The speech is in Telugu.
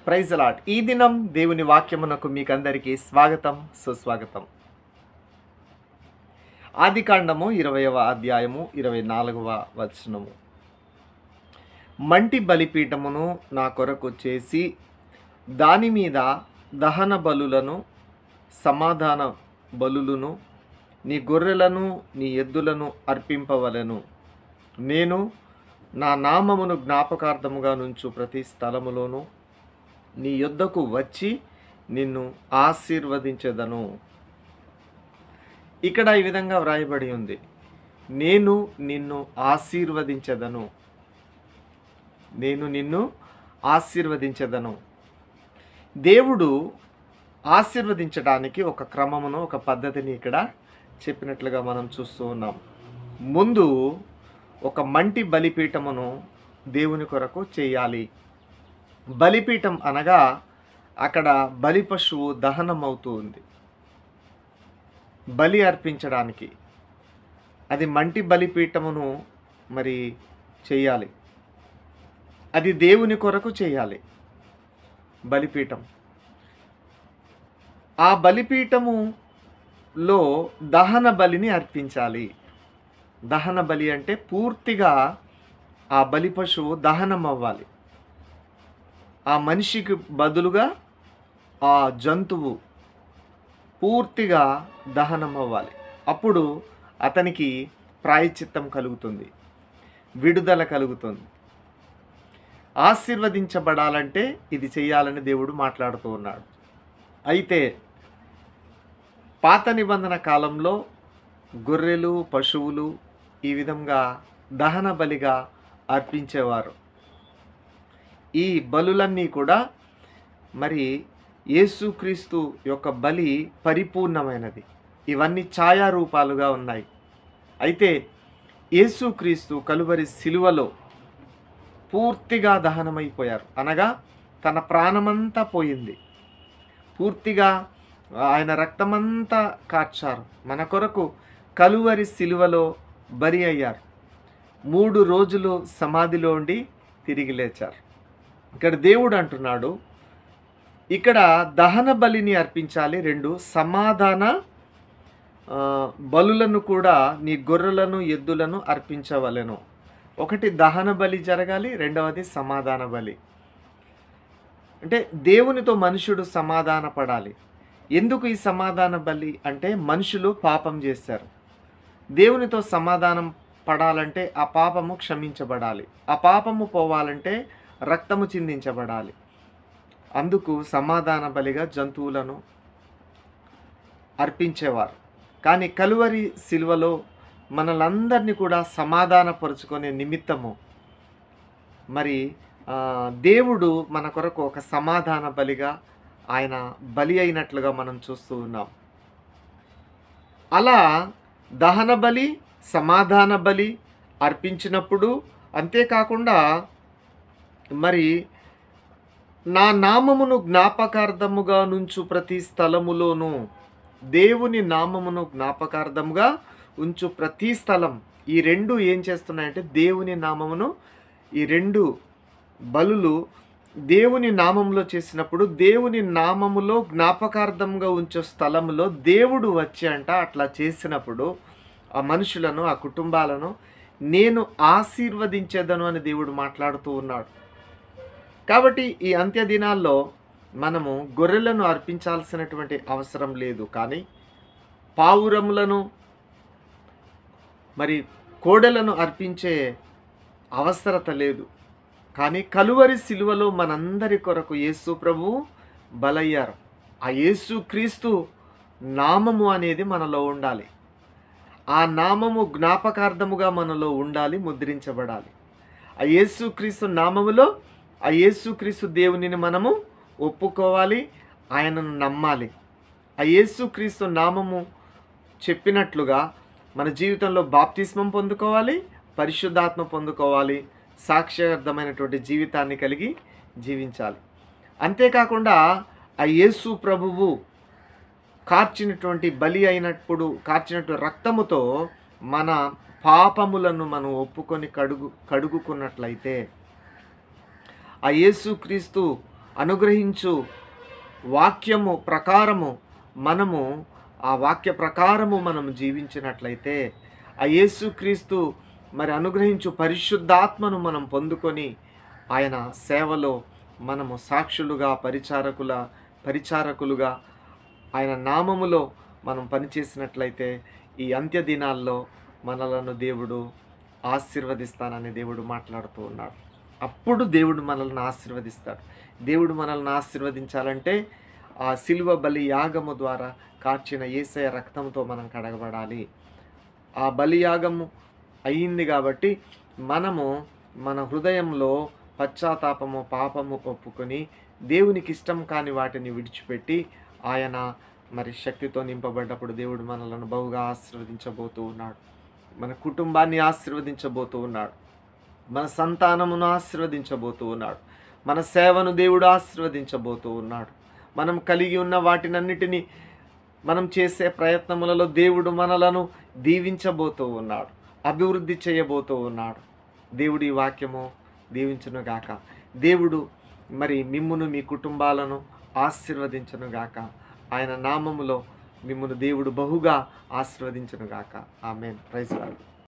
Praise lot. ఈ దినం దేవుని వాక్యమునకు మీకందరికీ స్వాగతం, సుస్వాగతం. ఆదికాండము 20వ అధ్యాయము 24వ వచనము. మంటి బలిపీఠమును నా కొరకు చేసి దాని మీద దహన బలులను, సమాధాన బలులను, నీ గొర్రెలను, నీ ఎద్దులను అర్పింపవలెను. నేను నా నామమును జ్ఞాపకార్థముగా నుంచు ప్రతి స్థలములోనూ నీ యొద్దకు వచ్చి నిన్ను ఆశీర్వదించెదను. ఇక్కడ ఈ విధంగా వ్రాయబడి ఉంది, నేను నిన్ను ఆశీర్వదించెదను. నేను నిన్ను ఆశీర్వదించెదను. దేవుడు ఆశీర్వదించడానికి ఒక క్రమమును, ఒక పద్ధతిని ఇక్కడ చెప్పినట్లుగా మనం చూస్తూ ఉన్నాం. ముందు ఒక మంటి బలిపీఠమును దేవుని కొరకు చేయాలి. బలిపీఠం అనగా అక్కడ బలి పశువు దహనమవుతూ ఉంది, బలి అర్పించడానికి. అది మంటి బలిపీఠమును మరి చేయాలి. అది దేవుని కొరకు చేయాలి బలిపీఠం. ఆ బలిపీఠములో దహన బలిని అర్పించాలి. దహన బలి అంటే పూర్తిగా ఆ బలి పశువు దహనం అవ్వాలి. ఆ మనిషికి బదులుగా ఆ జంతువు పూర్తిగా దహనం అవ్వాలి. అప్పుడు అతనికి ప్రాయశ్చిత్తం కలుగుతుంది, విడుదల కలుగుతుంది. ఆశీర్వదించబడాలంటే ఇది చేయాలని దేవుడు మాట్లాడుతూ ఉన్నాడు. అయితే పాత నిబంధన కాలంలో గొర్రెలు, పశువులు ఈ విధంగా దహన బలిగా అర్పించేవారు. ఈ బలులన్నీ కూడా మరి యేసుక్రీస్తు యొక్క బలి పరిపూర్ణమైనది. ఇవన్నీ ఛాయారూపాలుగా ఉన్నాయి. అయితే యేసుక్రీస్తు కలువరి సిలువలో పూర్తిగా దహనమైపోయారు. అనగా తన ప్రాణమంతా పోయింది. పూర్తిగా ఆయన రక్తమంతా కార్చారు. మన కొరకు కలువరి సిలువలో బలి అయ్యారు. 3 రోజులు సమాధిలో ఉండి తిరిగి లేచారు. ఇక్కడ దేవుడు అంటున్నాడు, ఇక్కడ దహన బలిని అర్పించాలి. 2 సమాధాన బలులను కూడా నీ గొర్రెలను, ఎద్దులను అర్పించవలెను. 1 దహన బలి జరగాలి, 2వది సమాధాన బలి. అంటే దేవునితో మనుషుడు సమాధాన పడాలి. ఎందుకు ఈ సమాధాన బలి అంటే మనుషులు పాపం చేశారు. దేవునితో సమాధానం పడాలంటే ఆ పాపము క్షమించబడాలి. ఆ పాపము పోవాలంటే రక్తము చిందించబడాలి. అందుకు సమాధాన బలిగా జంతువులను అర్పించేవారు. కానీ కలువరి సిలువలో మనలందరినీ కూడా సమాధానపరుచుకునే నిమిత్తము మరి దేవుడు మన కొరకు ఒక సమాధాన బలిగా ఆయన బలి అయినట్లుగా మనం చూస్తూ ఉన్నాం. అలా దహన బలి, సమాధాన బలి అర్పించినప్పుడు, అంతేకాకుండా మరి నా నామమును జ్ఞాపకార్థముగా నుంచు ప్రతి స్థలములోనూ, దేవుని నామమును జ్ఞాపకార్థముగా ఉంచు ప్రతి స్థలం. ఈ 2 ఏం చేస్తున్నాయంటే దేవుని నామమును, ఈ 2 బలులు దేవుని నామములో చేసినప్పుడు దేవుని నామములో జ్ఞాపకార్థంగా ఉంచే స్థలములో దేవుడు వచ్చి అట్లా చేసినప్పుడు ఆ మనుషులను, ఆ కుటుంబాలను నేను ఆశీర్వదించేదను అని దేవుడు మాట్లాడుతూ ఉన్నాడు. కాబట్టి ఈ అంత్య దినాల్లో మనము గొర్రెలను అర్పించాల్సినటువంటి అవసరం లేదు. కానీ పావురములను మరి కోడెలను అర్పించే అవసరత లేదు. కానీ కలువరి సిలువలో మనందరి కొరకు యేసు ప్రభువు బలయ్యారు. ఆ యేసు క్రీస్తు నామము అనేది మనలో ఉండాలి. ఆ నామము జ్ఞాపకార్థముగా మనలో ఉండాలి, ముద్రించబడాలి. ఆ యేసు క్రీస్తు నామములో ఆ యేసు క్రీస్తు దేవునిని మనము ఒప్పుకోవాలి, ఆయనను నమ్మాలి. ఆ యేసు క్రీస్తు నామము చెప్పినట్లుగా మన జీవితంలో బాప్తిస్మం పొందుకోవాలి, పరిశుద్ధాత్మ పొందుకోవాలి, సాక్ష్యార్థమైనటువంటి జీవితాన్ని కలిగి జీవించాలి. అంతేకాకుండా ఆ యేసు ప్రభువు కార్చినటువంటి బలి అయినప్పుడు కార్చినటువంటి రక్తముతో మన పాపములను మనం ఒప్పుకొని కడుగుకున్నట్లయితే ఆ యేసుక్రీస్తు అనుగ్రహించు వాక్యము ప్రకారము మనము ఆ వాక్య ప్రకారము మనం జీవించినట్లయితే ఆ యేసుక్రీస్తు మరి అనుగ్రహించు పరిశుద్ధాత్మను మనం పొందుకొని ఆయన సేవలో మనము సాక్షులుగా పరిచారకులుగా ఆయన నామములో మనం పనిచేసినట్లయితే ఈ అంత్య దినాల్లో మనలను దేవుడు ఆశీర్వదిస్తానని దేవుడు మాట్లాడుతూ ఉన్నాడు. అప్పుడు దేవుడు మనల్ని ఆశీర్వదిస్తాడు. దేవుడు మనల్ని ఆశీర్వదించాలంటే ఆ శిలువ బలి యాగము ద్వారా కార్చిన యేసయ్య రక్తంతో మనం కడగబడాలి. ఆ బలియాగము అయ్యింది కాబట్టి మనము మన హృదయంలో పశ్చాత్తాపము పాపము ఒప్పుకొని దేవునికి ఇష్టం కాని వాటిని విడిచిపెట్టి ఆయన మరి శక్తితో నింపబడ్డప్పుడు దేవుడు మనలను బహుగా ఆశీర్వదించబోతూ ఉన్నాడు. మన కుటుంబాన్ని ఆశీర్వదించబోతూ ఉన్నాడు. మన సంతానమును ఆశీర్వదించబోతూ ఉన్నాడు. మన సేవను దేవుడు ఆశీర్వదించబోతూ ఉన్నాడు. మనం కలిగి ఉన్న వాటినన్నిటినీ మనం చేసే ప్రయత్నములలో దేవుడు మనలను దీవించబోతూ ఉన్నాడు, అభివృద్ధి చేయబోతూ ఉన్నాడు. దేవుడి వాక్యము దీవించునుగాక. దేవుడు మరి మిమ్మును మీ కుటుంబాలను ఆశీర్వదించునుగాక. ఆయన నామములో మిమ్మును దేవుడు బహుగా ఆశీర్వదించునుగాక. ఆమేన్. Praise lord.